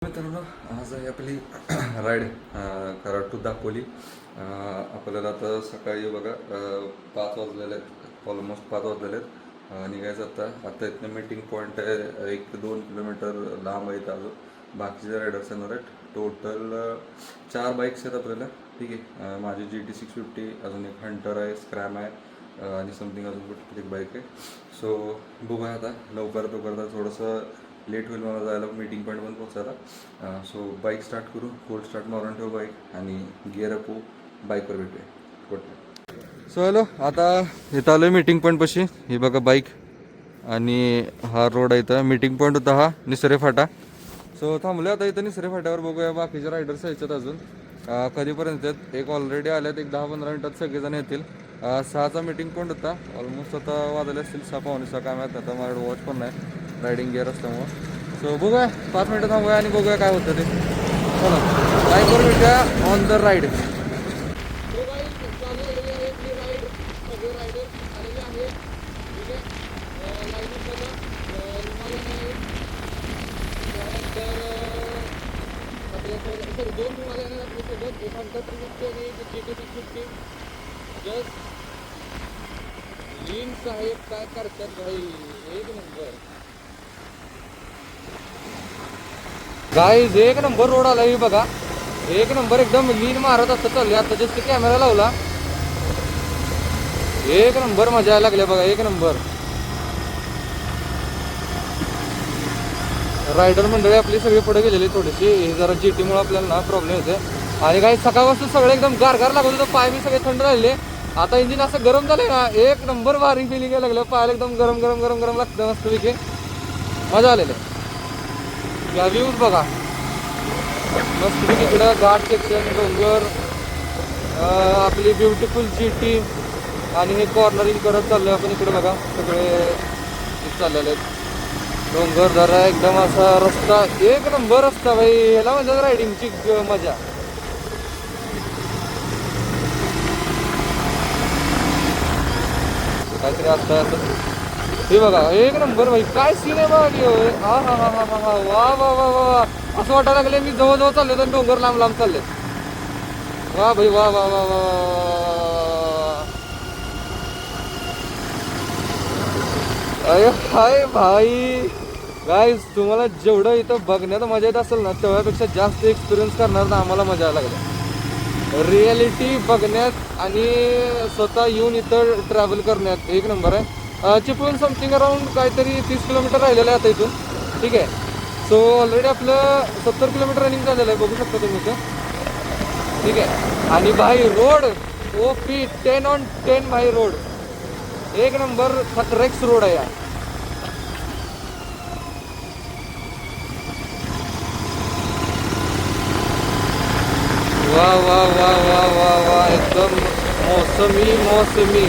मित्रांनो, आज आहे आपली राईड कराड टू दापोली. आपल्याला आता सकाळी बघा 5 वाजलेले आहेत, ऑलमोस्ट 5 वाजलेले आहेत. निघायचं आता इथनं मीटिंग पॉईंट आहे 1-2 किलोमीटर लांब आहेत. अजून बाकीचे रायडर्स येणार आहेत. टोटल 4 बाईक्स आहेत आपल्याला. ठीक आहे. माझी GT 650, अजून एक हंटर आहे, स्क्रॅम आहे आणि समथिंग अजून कुठली एक बाईक आहे. सो बघूया आता लवकरात थोडंसं लेट होईल मला जायला मीटिंग पॉईंट पण पोचायला. सो बाईक स्टार्ट करू, कोल्ड स्टार्ट मारून ठेवू बाईक आणि गिअर अप बाईकवर भेटूया कुठे. सो हॅलो, आता इथं आलो आहे मीटिंग पॉईंटपाशी. ही बघा बाईक आणि हा रोड आहे. इथं मीटिंग पॉईंट होता हा निसरे फाटा. सो थांबलो आता इथं निसरे फाट्यावर. बघूया बाकीचे रायडर्स यायच्यात अजून कधीपर्यंत आहेत. एक ऑलरेडी आल्यात, एक 10-15 मिनिटात सगळेजण येतील. 6चा मीटिंग पॉईंट होता. ऑलमोस्ट आता वाजले असतील 6-6:45 काय माहीत. आता माझ्याकडे वॉच पण नाही रायडिंग गिअर असल्यामुळं. सो बघूया 5 मिनिटं थांबूया आणि बघूया काय होतं ते. चला बाईकवर भेटूया ऑन द राईड. दोन तुम्हाला येणार आपल्यासोबत, एक हंटर 350 आणि एक GT 650. जस्ट लीन साहेब काय करतात भाई, एक नंबर गाईज. एक नंबर रोड आला ही बघा, एक नंबर एकदम लीन मारत असतं चालले. आता जस्ट कॅमेरा लावला, एक नंबर मजा यायला लागल्या बघा, एक नंबर. रायडर मंडळी आपली सगळी पुढे गेलेली थोडीशी. हे जरा GT मुळे आपल्याला ना प्रॉब्लेम होते. आणि काही सकाळपासून सगळे एकदम गारगार लागत होतं, पाय मी सगळे थंड राहिले. आता इंजिन असं गरम झालंय ना, एक नंबर भारी फिलिंग यायला लागलं. पायाला एकदम गरम गरम गरम गरम लागतं मस्तपैकी, मजा आलेली. या व्ह्यूज बघा मस्तपैकी, इकडं घाट सेक्शन, डोंगर, आपली ब्युटिफुल GT आणि हे कॉर्नरिंग करत चाललोय आपण. इकडे बघा सगळे चाललेले आहेत. डोंगर जरा एकदम असा रस्ता, एक नंबर रस्ता भाई. याला म्हणजे रायडिंगची मजा. काहीतरी असतं हे बघा, एक नंबर भाई. काय सीन आहे बघा की. हा हा हा हा हा वा वा वा वा. असं वाटायला लागले मी जवळ चालले तर डोंगर लांब लांब चालले. वा भाई वा वा वा वा. अरे हाय भाई. गाईज, तुम्हाला जेवढं इथं बघण्यात मजा येत असेल ना, तेवढ्यापेक्षा जास्त एक्सपिरियन्स करणार ना आम्हाला मजा यायला लागली. रियालिटी बघण्यात आणि स्वतः येऊन इथं ट्रॅव्हल करण्यात एक नंबर आहे. चिपळूण समथिंग अराउंड काहीतरी 30 किलोमीटर राहिलेलं आहे आता इथून. ठीक आहे. सो ऑलरेडी आपलं 70 किलोमीटर रनिंग झालेलं आहे, बघू शकता तुम्ही इथं. ठीक आहे. आणि भाई रोड OP 10/10 भाई. रोड एक नंबर खतरेक्स रोड आहे यार. वा वा वा वा वा वा, एकदम मौसमी मौसमी.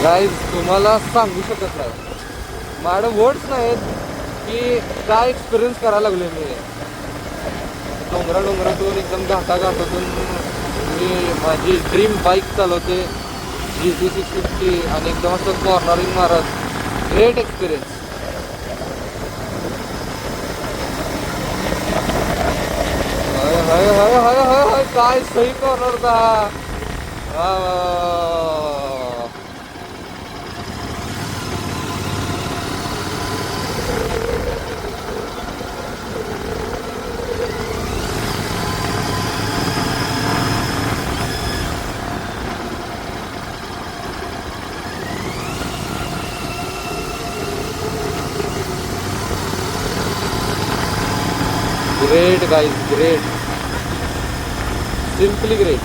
गाईज, तुम्हाला सांगू शकत नाही, माझ्याकडे वर्ड्स नाहीत की काय एक्सपिरियन्स करायला लागले मी. डोंगरातून एकदम घाटातून मी माझी ड्रीम बाईक चालवते GT 650 आणि एकदम असं कॉर्नरिंग मारत. Great experience. हाय हाय हाय हाय हाय हाय, काय सही कॉर्नर होता. Great guys, great, simply great.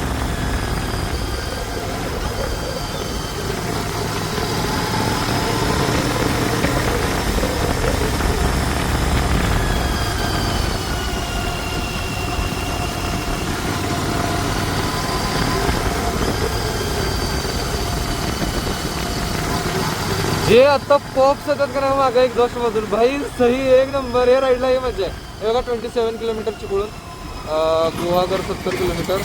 जे आता पॉप्स येतात का नाही मागे एक 10 मधून भाई, सही एक नंबर. हे राईडला हे मजा आहे. हे बघा 27 किलोमीटर चिपळूण. गुहागर 70 किलोमीटर.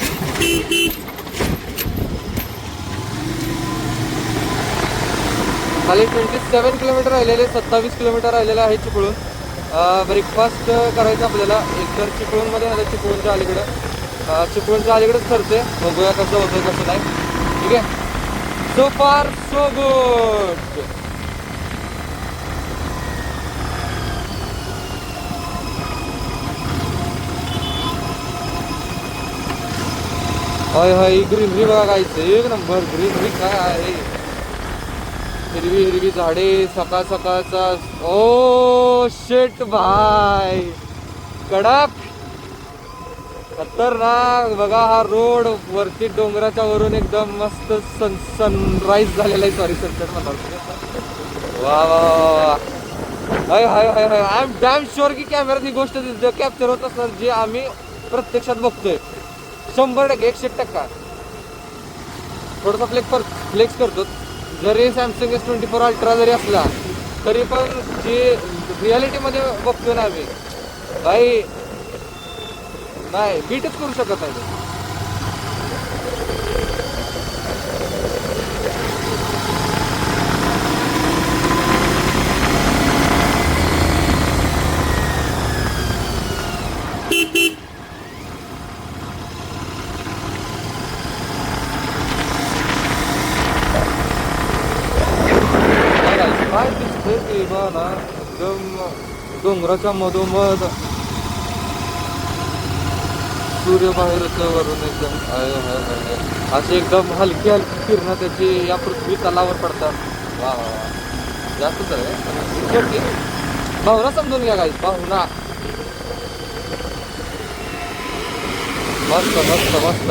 खाली 27 किलोमीटर राहिलेले, 27 किलोमीटर राहिलेले आहे चिपळूण. ब्रेकफास्ट करायचं आपल्याला. एकतर चिपळूणमध्ये आहे, चिपळूणच्या अलीकडं, चिपळूणच्या अलीकडेच ठरते. बघूया कसं होतं कसं नाही. ठीक आहे. सो फार सो गुड. हाय हाय, ग्रीनरी बघा कायचं एक नंबर. ग्रीनरी काय आहे, हिरवी हिरवी झाडे, सकाळ सकाळचा. ओ शेट भाई, कडक खतरनाक. बघा हा रोड वरती डोंगराच्या वरून एकदम मस्त सनराईज झालेला आहे. सॉरी, सनसेट म्हणणार. वा वा वा. हाय हाय हाय हाय. आय एम डॅम शुअर की कॅमेऱ्यात ही गोष्ट कॅप्चर होत असणार जी आम्ही प्रत्यक्षात बघतोय. 100%, 100%. थोडासा फ्लेक्स करतो. जरी सॅमसंग S24 अल्ट्रा जरी असला तरी पण जी रियालिटीमध्ये बघतो ना आम्ही, भाई नाही बीटच करू शकत नाही. काय दिसतंय ते बघा, एकदम डोंगराच्या मधोमध सूर्य बाहेरचं वरून एकदम असे एकदम हलकी हलकी किरणं त्याची या पृथ्वी तलावर पडतात. वा वा वा, जास्तच आहे. भावना समजून घ्या गाईस, भावना. मस्त मस्त मस्त.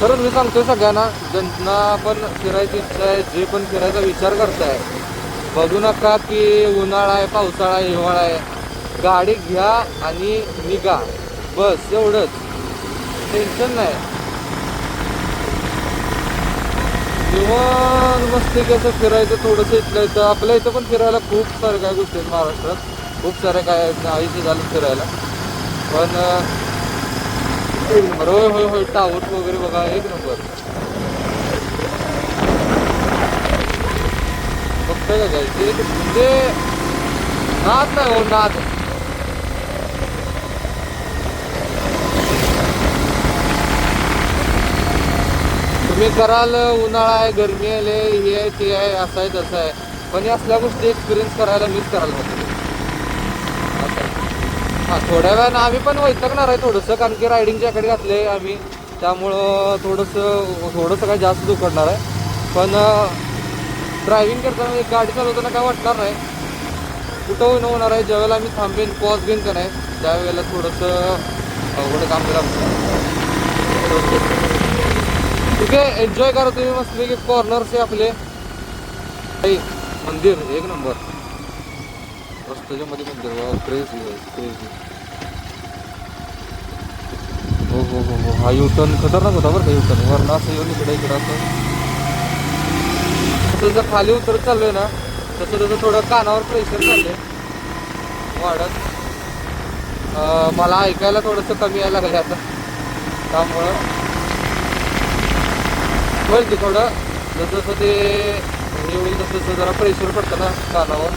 खरंच मी सांगतोय सगळ्यांना, ज्यांना पण फिरायची इच्छा आहे, जे पण फिरायचा विचार करताय, बघू नका की उन्हाळा आहे, पावसाळा आहे, हिवाळा आहे. गाडी घ्या आणि निघा, बस एवढंच. टेन्शन नाही. निवांत मस्ती कसं फिरायचं थोडंसं. इथलं इथं आपल्या इथं पण फिरायला खूप साऱ्या काय गोष्टी आहेत महाराष्ट्रात. खूप साऱ्या काय आयुष्य झालं फिरायला. पण एक नंबर. होय होय होय, टावर्स वगैरे बघा, एक नंबर. बघताय का ते म्हणजे नाद नाही हो, नाद. तुम्ही कराल उन्हाळा आहे, गरमी आहे, हे आहे ते आहे, असं आहे तसं आहे, पण या असल्या गोष्टी एक्सपिरियन्स करायला मीच करायला होतो. हां, थोड्या वेळानं आम्ही पण वैतागणार आहे थोडंसं, कारण की रायडिंग जॅकेट घातले आम्ही, त्यामुळं थोडंसं काय जास्त दुखडणार आहे. पण ड्रायव्हिंग करताना, गाडी चालवताना काय वाटणार नाही. कुठं होणार आहे, ज्यावेळेला आम्ही थांबेन, पॉज घेईन का नाही, त्यावेळेला थोडंसं अवघड काम केलं. ठीक आहे, एन्जॉय करा तुम्ही मस्तपैकी. कॉर्नर्स आहे आपले. मंदिर एक नंबर. रस्त्याच्या मध्ये मंदिर, क्रेझी क्रेझी. हो हो हो हो. हा युटर्न खतरनाक होता बरं का. युटर्न वरनं असं येऊन इकडं असं जसं खाली उतरत चाललोय ना, तसं तसं थोडं कानावर प्रेशर चाललंय वाढत. मला ऐकायला थोडंसं कमी यायला लागलं आता, त्यामुळं होईल ते थोडं. जसं जसं ते हे होईल तसं तसं जरा प्रेशर पडतं ना कानावर,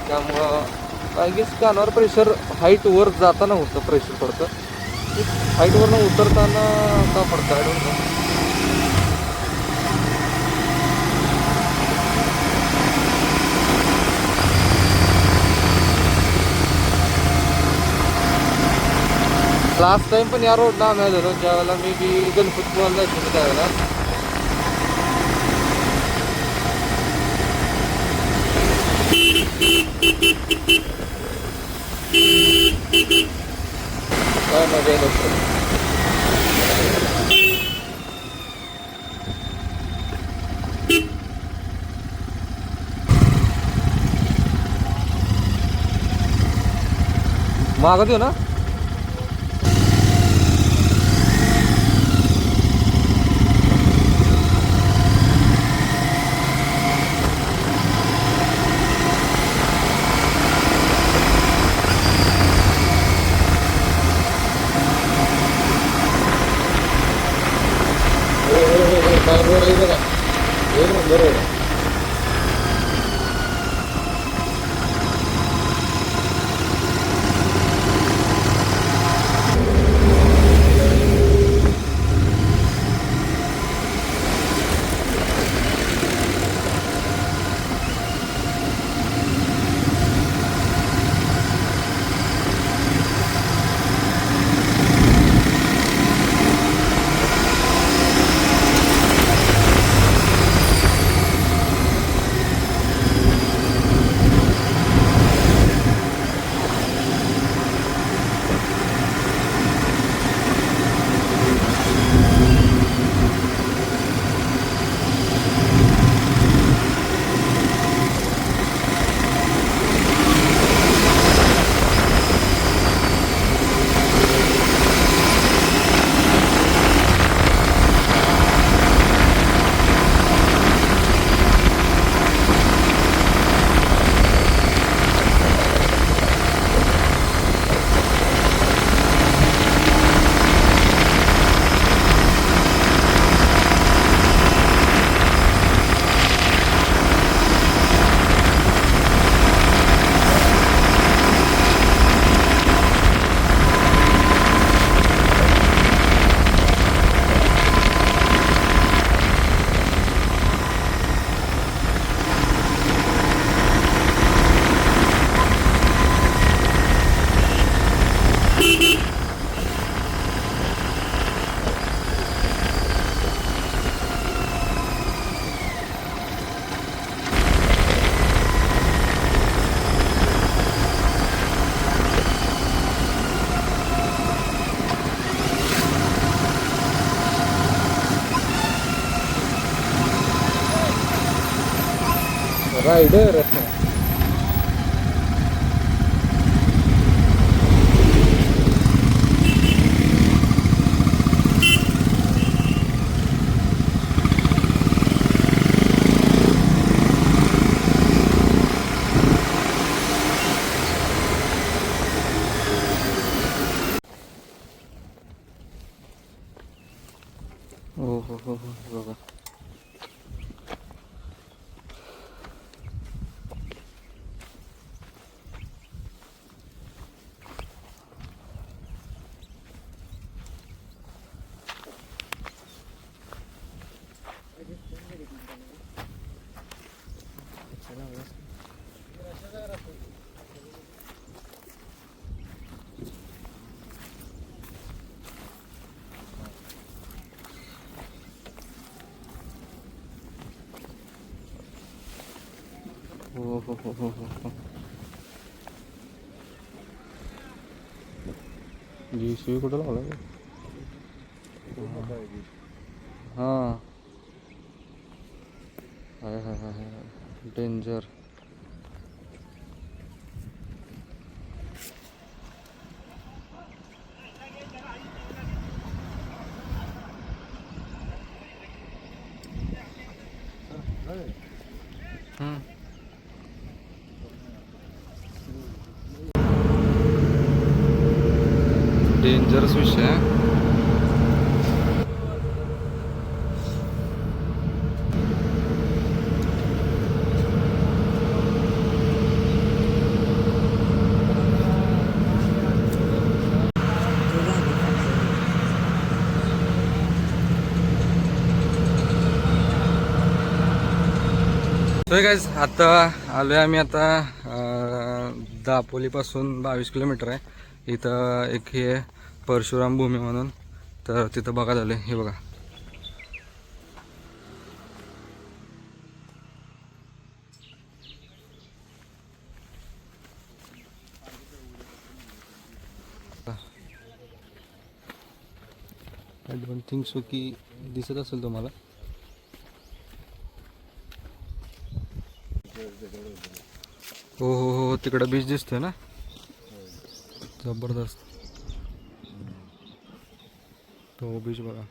त्यामुळं आय गेस कानावर प्रेशर हाईटवर जाताना होतं, प्रेशर पडतं. हाईटवरनं उतरताना का पडतं I don't know. Last time पण या रोडला आम्ही आलेलो, ज्यावेळेला मी गणपतीपुळ्याला जायचो त्यावेळेला. काय मजा येत. मागं देऊ ना. हे बघा एक नंबर रोड आहे. रायडर हो बघा. हो. GCB कुठं लावला? हां हाय डेंजर. डेंजरस विषय आहे. गाईज आता आलो आहे आम्ही आता दापोलीपासून 22 किलोमीटर आहे. इथं एक हे परशुराम भूमी म्हणून, तर तिथं बघायला आले. हे बघा आय डोंट थिंक सो की दिसत असेल तुम्हाला. हो तिकडं बीच दिसतोय ना, जबरदस्त. तो बीच बघा,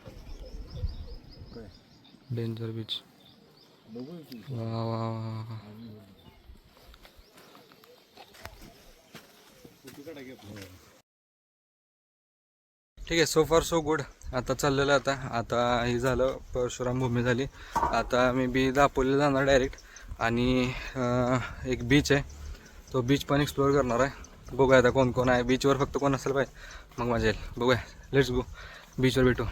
डेंजर बीच. वा. ठीक आहे, सो फार सो गुड. आता चाललेलं आता हे झालं परशुराम भूमी झाली. आता मी बी दापोलीला जाणार डायरेक्ट आणि एक बीच आहे तो बीच पण एक्सप्लोअर करणार आहे. बघूया आता कोण कोण आहे बीचवर, फक्त कोण असेल पाहिजे मग मजा येईल. बघूया, लेट्स गो, बीचवर भेटू.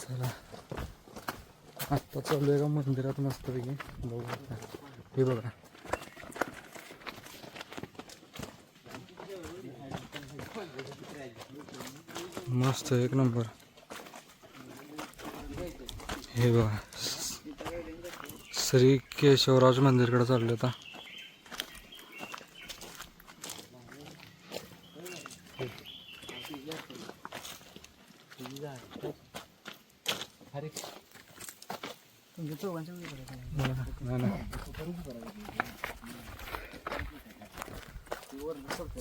चला आत्ता चालू आहे का मंदिरात मस्तपैकी. बघा हे बघा, मस्त एक नंबर. हे बघा श्री केशवराज मंदिरकडे चालले आता.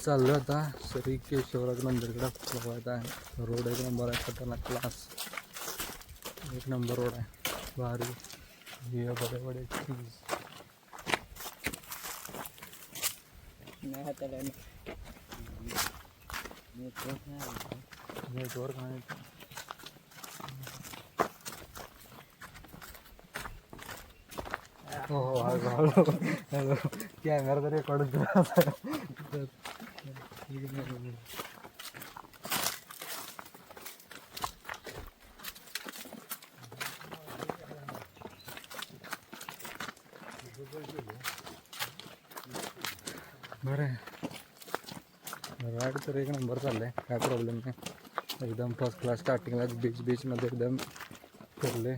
चाललो आता श्री केशवराज मंदिरकडे. बघायचा आहे रोड एक नंबर आहे, खतरनाक क्लास, एक नंबर रोड आहे भारी. हे बडे बडे चीज नेटवर्क नाही. हो हो, हॅलो कॅमेरा तर रेकॉर्ड बरं आहे. राईड तर एक नंबर चाललंय, काय प्रॉब्लेम नाही. एकदम फर्स्ट क्लास. स्टार्टिंगला बीचमध्ये एकदम फिरले,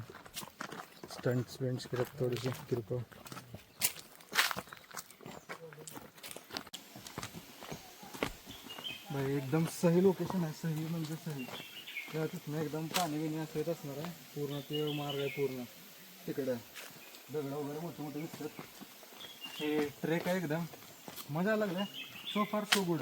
स्टंट्स वेंट्स करत थोडीशी किरकोळ. भाई एकदम सही लोकेशन आहे, सही म्हणजे सही. त्यातच ना एकदम पाणी बिणी असं येत असणार आहे. पूर्ण ते मार्ग आहे पूर्ण तिकडं, दगडं वगैरे मोठे मोठे दिसतात. हे ट्रेक आहे एकदम मजा लागला. सो फार सो गुड.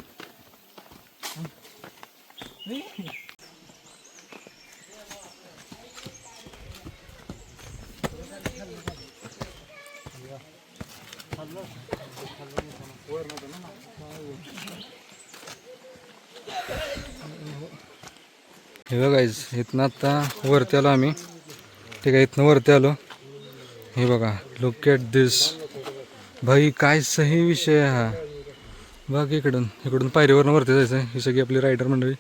हे बघा गाईज, इथनं आता वरती आलो आम्ही. ठीक आहे, इथनं वरती आलो. हे बघा, लुक ॲट दिस. भाई काय सही विषय आहे हा. बघ इकडून पायरीवरनं वरती जायचं आहे. ही सगळी आपली रायडर मंडळी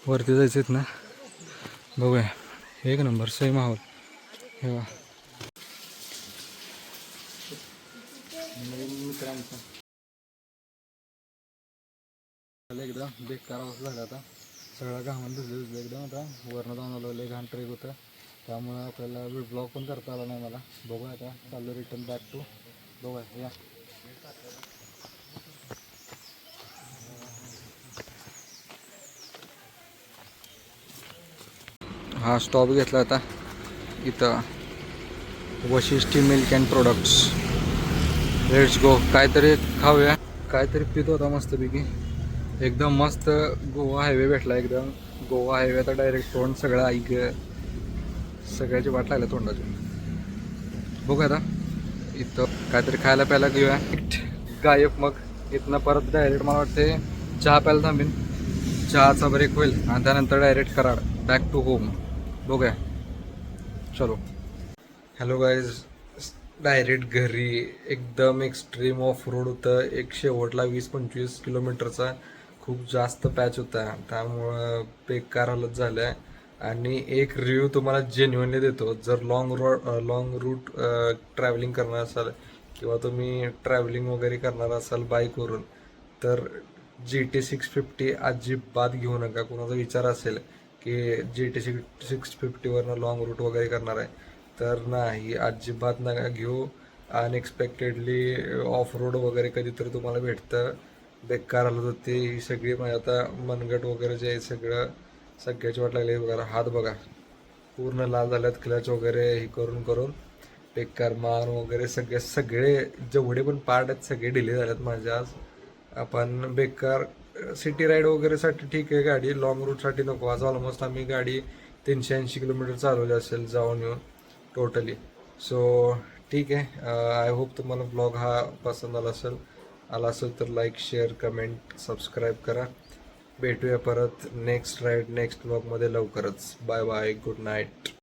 वरती जायचं आहेत ना. बघूया, एक नंबर सही माहोल. हे बघा मित्रांचं एकदम बेकार अवस्था झाला आता. सगळं घामान भिजलं एकदम. आता वरनं जाऊन आलो, लय घाण ट्रेक होतं, त्यामुळे आपल्याला ब्लॉग पण करता आला नाही मला. बघूया आता चाललो रिटर्न बॅक टू. बघूया या. हा स्टॉप घेतला आता इथं, Vashishti milk and products. Let's go. काहीतरी खाऊया, काहीतरी पितो होता मस्तपैकी. एकदम मस्त गोवा हायवे भेटला. एकदम गोवा हायवे. आता डायरेक्ट तोंड सगळं ऐक, सगळ्याची वाट लागल्या तोंडाची. बघू आता इथं काहीतरी खायला प्यायला घेऊया. गायब. मग इथनं परत डायरेक्ट मला वाटते चहा प्यायला थांबीन. चहाचा ब्रेक होईल आणि त्यानंतर direct Karad. Back to home बघूया. चलो. हॅलो गाईज, डायरेक्ट घरी. एकदम एक्स्ट्रीम ऑफ रोड होतं. एक शेवटला 20-25 किलोमीटरचा खूप जास्त पॅच होता, त्यामुळं बेकार हालत झालं आहे. आणि एक रिव्ह्यू तुम्हाला जेन्युअनली देतो. जर लॉंग रूट ट्रॅव्हलिंग करणार असाल किंवा तुम्ही ट्रॅव्हलिंग वगैरे करणार असाल बाईकवरून, तर GT 650 अजिबात घेऊ नका. कोणाचा विचार असेल की GT 650वरनं लॉंग रूट वगैरे करणार आहे, तर नाही, अजिबात नका घेऊ. अनएक्सपेक्टेडली ऑफ रोड वगैरे कधीतरी तुम्हाला भेटतं. बेकार हालत होती ही सगळी. म्हणजे आता मनगट वगैरे जे आहे सगळ्याची वाट लागली. बघा हात बघा पूर्ण लाल झाल्यात, क्लच वगैरे हे करून करून बेकार. मान वगैरे सगळे जेवढे पण पार्ट आहेत सगळे डिले झालेत माझे आज. आपण बेकार सिटी राईड वगैरेसाठी ठीक आहे गाडी, लॉंग रूटसाठी नको. आज ऑलमोस्ट आम्ही गाडी 380 किलोमीटर चालवली असेल जाऊन येऊन टोटली. सो ठीक आहे. आय होप तुम्हाला ब्लॉग हा पसंत आला असेल तर लाईक, शेअर, कमेंट, सबस्क्राईब करा. भेटूया परत नेक्स्ट राईड नेक्स्ट ब्लॉगमध्ये लवकरच. Bye bye, good night.